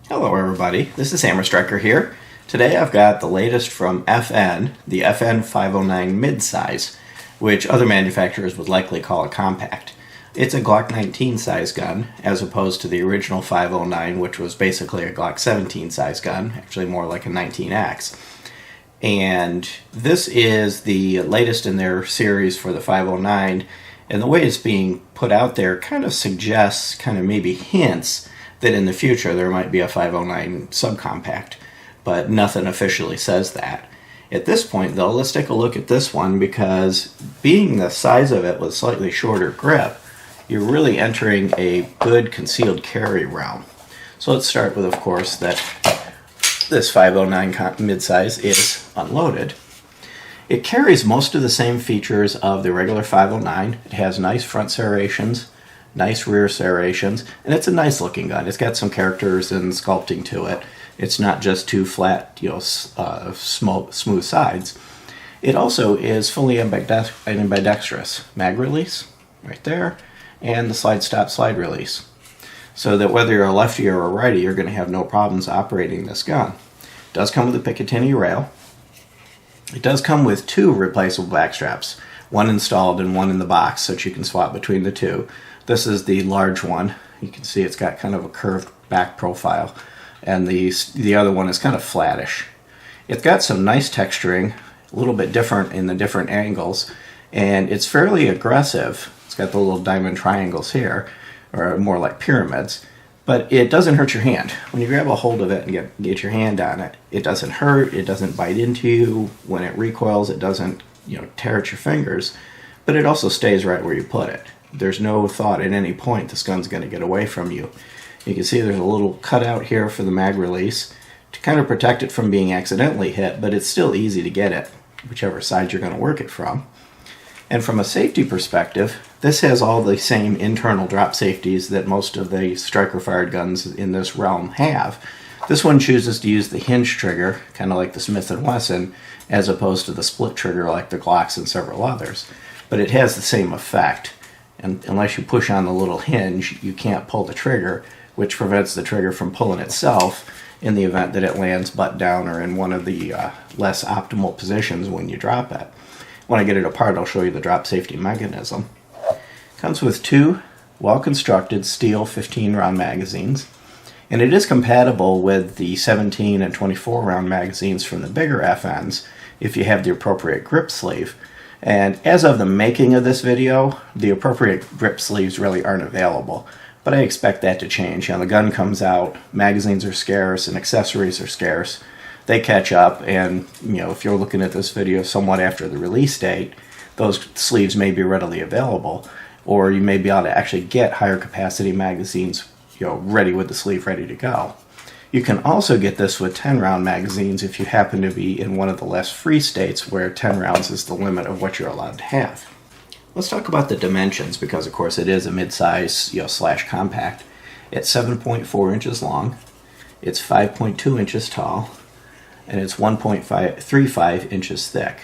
Hello everybody, this is Hammer Striker here. Today I've got the latest from FN, the FN 509 Midsize, which other manufacturers would likely call a compact. It's a Glock 19 size gun, as opposed to the original 509, which was basically a Glock 17 size gun, actually more like a 19X. And this is the latest in their series for the 509, and the way it's being put out there kind of suggests, kind of maybe hints, that in the future there might be a 509 subcompact, but nothing officially says that. At this point though, let's take a look at this one, because being the size of it with slightly shorter grip, you're really entering a good concealed carry realm. So let's start with, of course, that this 509 midsize is unloaded. It carries most of the same features of the regular 509. It has nice front serrations, nice rear serrations, and it's a nice looking gun. It's got some characters and sculpting to it. It's not just two flat, smooth sides. It also is fully ambidextrous. Mag release, right there, and the slide stop slide release. So that whether you're a lefty or a righty, you're going to have no problems operating this gun. It does come with a Picatinny rail. It does come with two replaceable back straps, one installed and one in the box, so that you can swap between the two. This is the large one. You can see it's got kind of a curved back profile, and the other one is kind of flattish. It's got some nice texturing, a little bit different in the different angles, and it's fairly aggressive. It's got the little diamond triangles here, or more like pyramids, but it doesn't hurt your hand. When you grab a hold of it and get your hand on it, it doesn't hurt, it doesn't bite into you. When it recoils, it doesn't tear at your fingers, but it also stays right where you put it. There's no thought at any point this gun's going to get away from you. You can see there's a little cutout here for the mag release to kind of protect it from being accidentally hit, but it's still easy to get it, whichever side you're going to work it from. And from a safety perspective, this has all the same internal drop safeties that most of the striker-fired guns in this realm have. This one chooses to use the hinge trigger, kind of like the Smith & Wesson, as opposed to the split trigger like the Glocks and several others. But it has the same effect. And unless you push on the little hinge, you can't pull the trigger, which prevents the trigger from pulling itself in the event that it lands butt down or in one of the less optimal positions when you drop it. When I get it apart, I'll show you the drop safety mechanism. Comes with two well-constructed steel 15-round magazines, and it is compatible with the 17 and 24-round magazines from the bigger FNs if you have the appropriate grip sleeve. And as of the making of this video, the appropriate grip sleeves really aren't available, but I expect that to change. The gun comes out, magazines are scarce, and accessories are scarce. They catch up, and if you're looking at this video somewhat after the release date, those sleeves may be readily available, or you may be able to actually get higher capacity magazines ready with the sleeve ready to go. You can also get this with 10-round magazines if you happen to be in one of the less free states where 10 rounds is the limit of what you're allowed to have. Let's talk about the dimensions, because of course it is a mid-size slash compact. It's 7.4 inches long, it's 5.2 inches tall, and it's 1.35 inches thick,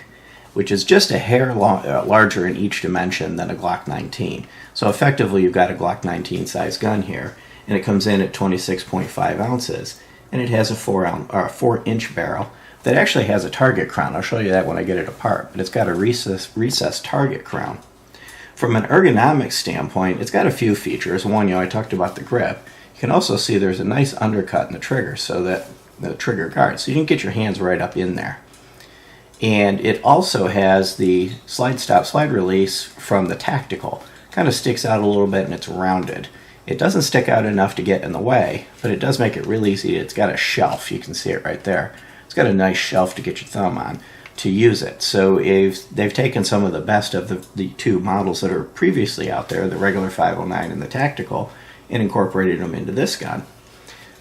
which is just a hair larger in each dimension than a Glock 19. So effectively you've got a Glock 19 size gun here, and it comes in at 26.5 ounces, and it has a 4-inch barrel that actually has a target crown. I'll show you that when I get it apart, but it's got a recessed target crown. From an ergonomics standpoint, it's got a few features. One, I talked about the grip. You can also see there's a nice undercut in the trigger, so that the trigger guard, so you can get your hands right up in there. And it also has the slide stop slide release from the tactical. Kind of sticks out a little bit, and it's rounded. It doesn't stick out enough to get in the way, but it does make it really easy. It's got a shelf, you can see it right there. It's got a nice shelf to get your thumb on to use it. So they've taken some of the best of the two models that are previously out there, the regular 509 and the tactical, and incorporated them into this gun.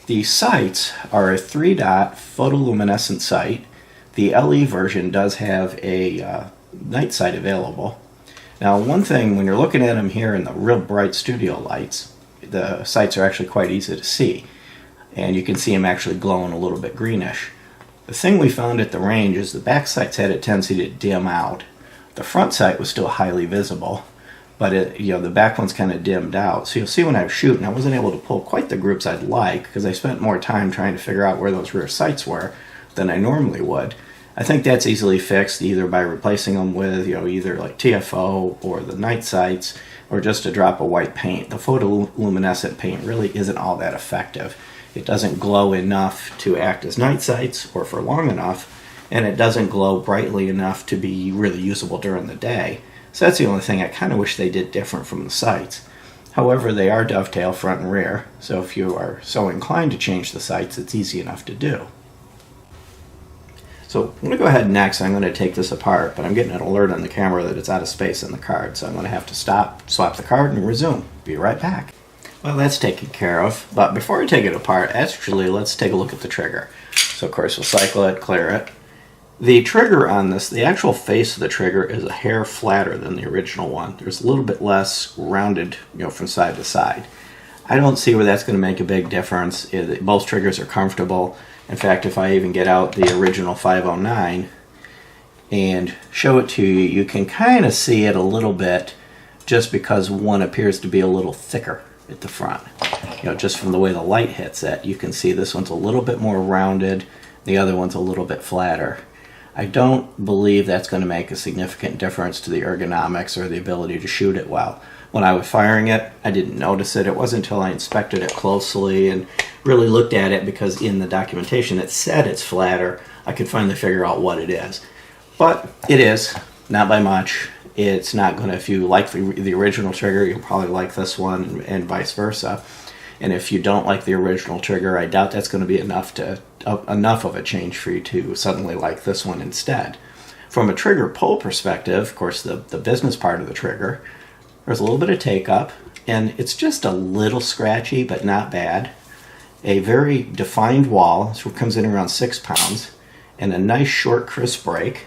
The sights are a 3-dot photoluminescent sight. The LE version does have a night sight available. Now, one thing, when you're looking at them here in the real bright studio lights, the sights are actually quite easy to see, and you can see them actually glowing a little bit greenish. The thing we found at the range is the back sights had a tendency to dim out. The front sight was still highly visible, but the back one's kind of dimmed out. So you'll see when I was shooting, I wasn't able to pull quite the groups I'd like because I spent more time trying to figure out where those rear sights were than I normally would. I think that's easily fixed either by replacing them with, either like TFO or the night sights or just a drop of white paint. The photoluminescent paint really isn't all that effective. It doesn't glow enough to act as night sights or for long enough, and it doesn't glow brightly enough to be really usable during the day. So that's the only thing I kind of wish they did different from the sights. However, they are dovetail front and rear, so if you are so inclined to change the sights, it's easy enough to do. So I'm going to go ahead next. I'm going to take this apart, but I'm getting an alert on the camera that it's out of space in the card, so I'm going to have to stop, swap the card, and resume. Be right back. Well, that's taken care of, but before I take it apart, actually, let's take a look at the trigger. So, of course, we'll cycle it, clear it. The trigger on this, the actual face of the trigger is a hair flatter than the original one. There's a little bit less rounded, from side to side. I don't see where that's going to make a big difference. Both triggers are comfortable. In fact, if I even get out the original 509 and show it to you, you can kind of see it a little bit just because one appears to be a little thicker at the front. Just from the way the light hits it, you can see this one's a little bit more rounded, the other one's a little bit flatter. I don't believe that's going to make a significant difference to the ergonomics or the ability to shoot it well. When I was firing it, I didn't notice it. It wasn't until I inspected it closely and really looked at it, because in the documentation it said it's flatter, I could finally figure out what it is. But it is, not by much. It's not going to, if you like the original trigger, you'll probably like this one, and vice versa. And if you don't like the original trigger, I doubt that's going to be enough of a change for you to suddenly like this one instead. From a trigger pull perspective, of course, the business part of the trigger, there's a little bit of take up, and it's just a little scratchy, but not bad. A very defined wall, so it comes in around 6 pounds, and a nice short crisp break,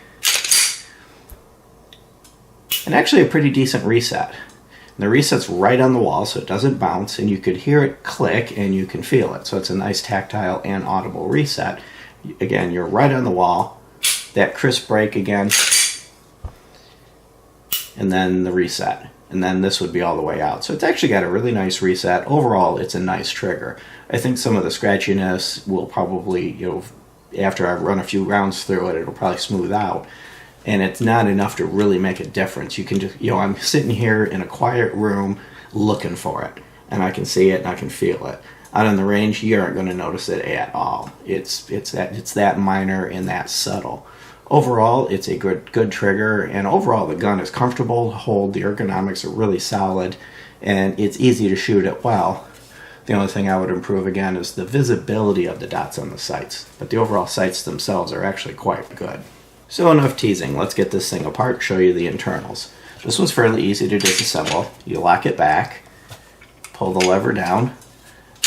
and actually a pretty decent reset. And the reset's right on the wall, so it doesn't bounce, and you could hear it click and you can feel it. So it's a nice tactile and audible reset. Again, you're right on the wall. That crisp break again, and then the reset. And then this would be all the way out. So it's actually got a really nice reset. Overall, it's a nice trigger. I think some of the scratchiness will probably, after I run a few rounds through it, it'll probably smooth out. And it's not enough to really make a difference. You can just, I'm sitting here in a quiet room looking for it, and I can see it and I can feel it. Out on the range, you aren't going to notice it at all. It's that minor and that subtle. Overall, it's a good trigger, and overall the gun is comfortable to hold. The ergonomics are really solid, and it's easy to shoot it well. The only thing I would improve again is the visibility of the dots on the sights, but the overall sights themselves are actually quite good. So enough teasing, let's get this thing apart, show you the internals. This one's fairly easy to disassemble. You lock it back, pull the lever down,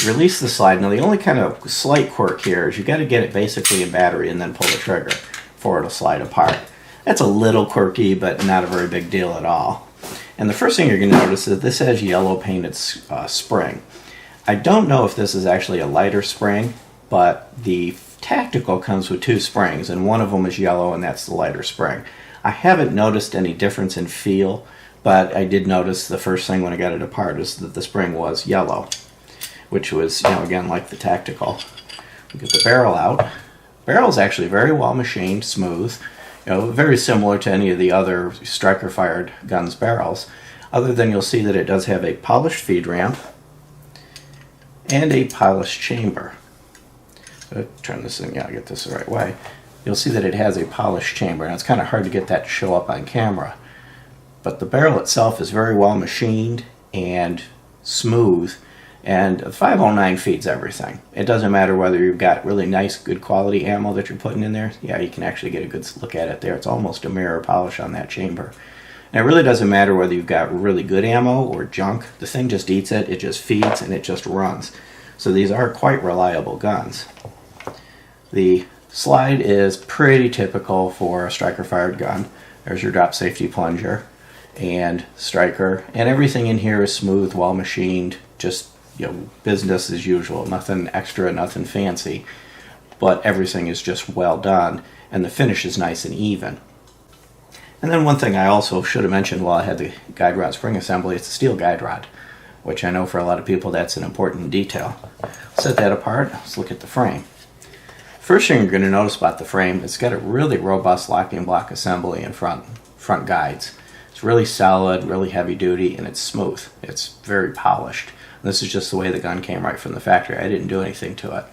release the slide. Now the only kind of slight quirk here is you got to get it basically in battery and then pull the trigger for it to slide apart. That's a little quirky, but not a very big deal at all. And the first thing you're going to notice is this has yellow painted spring. I don't know if this is actually a lighter spring, but the Tactical comes with 2 springs, and one of them is yellow, and that's the lighter spring. I haven't noticed any difference in feel, but I did notice the first thing when I got it apart is that the spring was yellow, which was, again, like the Tactical. We get the barrel out. Barrel's actually very well machined, smooth, very similar to any of the other striker-fired guns' barrels, other than you'll see that it does have a polished feed ramp and a polished chamber. Turn this thing, get this the right way. You'll see that it has a polished chamber, and it's kind of hard to get that to show up on camera. But the barrel itself is very well machined and smooth, and the 509 feeds everything. It doesn't matter whether you've got really nice, good quality ammo that you're putting in there. Yeah, you can actually get a good look at it there. It's almost a mirror polish on that chamber. And it really doesn't matter whether you've got really good ammo or junk. The thing just eats it, it just feeds, and it just runs. So these are quite reliable guns. The slide is pretty typical for a striker-fired gun. There's your drop safety plunger and striker, and everything in here is smooth, well machined, just business as usual. Nothing extra, nothing fancy, but everything is just well done, and the finish is nice and even. And then one thing I also should have mentioned while I had the guide rod spring assembly, it's a steel guide rod, which I know for a lot of people that's an important detail. Set that apart. Let's look at the frame. First thing you're going to notice about the frame, it's got a really robust locking block assembly in front guides. It's really solid, really heavy duty, and it's smooth. It's very polished. This is just the way the gun came right from the factory. I didn't do anything to it.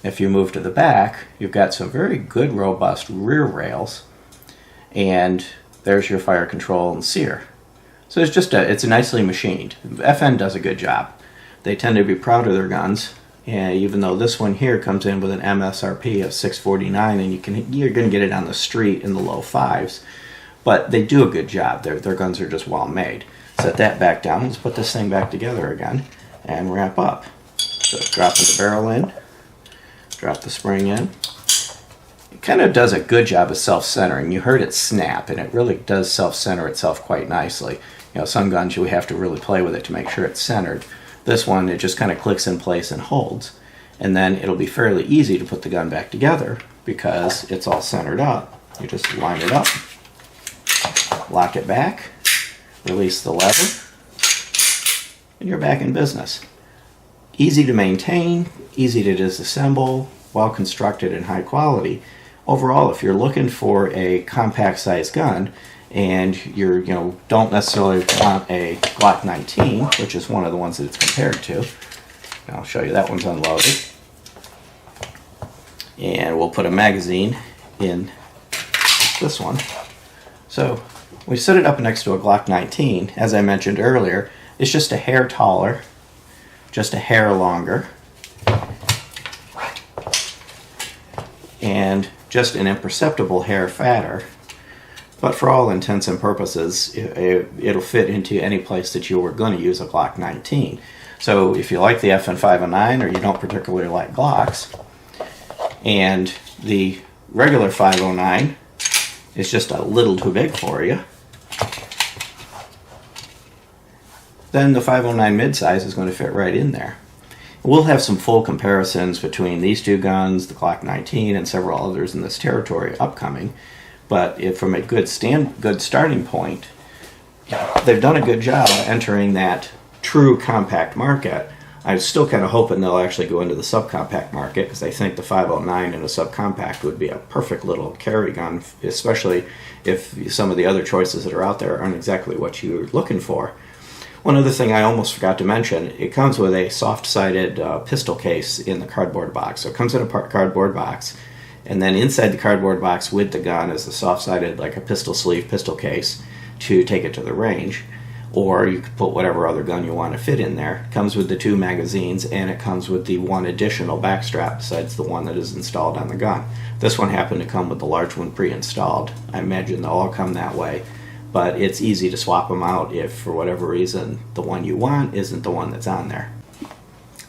If you move to the back, you've got some very good robust rear rails, and there's your fire control and sear. So it's nicely machined. FN does a good job. They tend to be proud of their guns. And even though this one here comes in with an MSRP of $649, and you're going to get it on the street in the low fives, but they do a good job. Their guns are just well made. Set that back down. Let's put this thing back together again and wrap up. So dropping the barrel in, drop the spring in. It kind of does a good job of self-centering. You heard it snap, and it really does self-center itself quite nicely. Some guns you have to really play with it to make sure it's centered. This one, it just kind of clicks in place and holds. And then it'll be fairly easy to put the gun back together because it's all centered up. You just line it up, lock it back, release the lever, and you're back in business. Easy to maintain, easy to disassemble, well constructed and high quality. Overall, if you're looking for a compact size gun, and you don't necessarily want a Glock 19, which is one of the ones that it's compared to. And I'll show you that one's unloaded. And we'll put a magazine in this one. So we set it up next to a Glock 19. As I mentioned earlier, it's just a hair taller, just a hair longer, and just an imperceptible hair fatter. But for all intents and purposes, it'll fit into any place that you were going to use a Glock 19. So if you like the FN 509 or you don't particularly like Glocks, and the regular 509 is just a little too big for you, then the 509 midsize is going to fit right in there. We'll have some full comparisons between these two guns, the Glock 19, and several others in this territory upcoming. But from a good starting point, they've done a good job entering that true compact market. I'm still kind of hoping they'll actually go into the subcompact market, because I think the 509 in a subcompact would be a perfect little carry gun, especially if some of the other choices that are out there aren't exactly what you're looking for. One other thing I almost forgot to mention, it comes with a soft-sided pistol case in the cardboard box. So it comes in a cardboard box. And then inside the cardboard box with the gun is a soft-sided, like a pistol sleeve pistol case to take it to the range. Or you could put whatever other gun you want to fit in there. It comes with the 2 magazines, and it comes with the 1 additional back strap besides the one that is installed on the gun. This one happened to come with the large one pre-installed. I imagine they'll all come that way. But it's easy to swap them out if, for whatever reason, the one you want isn't the one that's on there.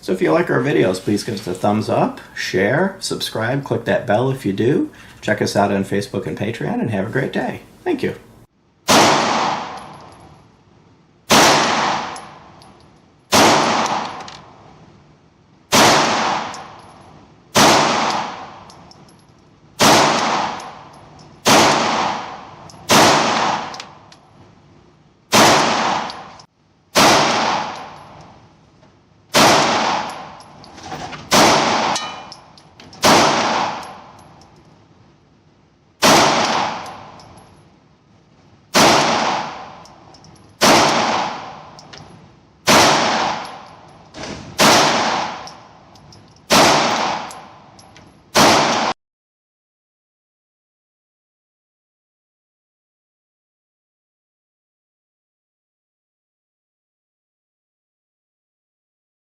So if you like our videos, please give us a thumbs up, share, subscribe, click that bell if you do. Check us out on Facebook and Patreon, and have a great day. Thank you.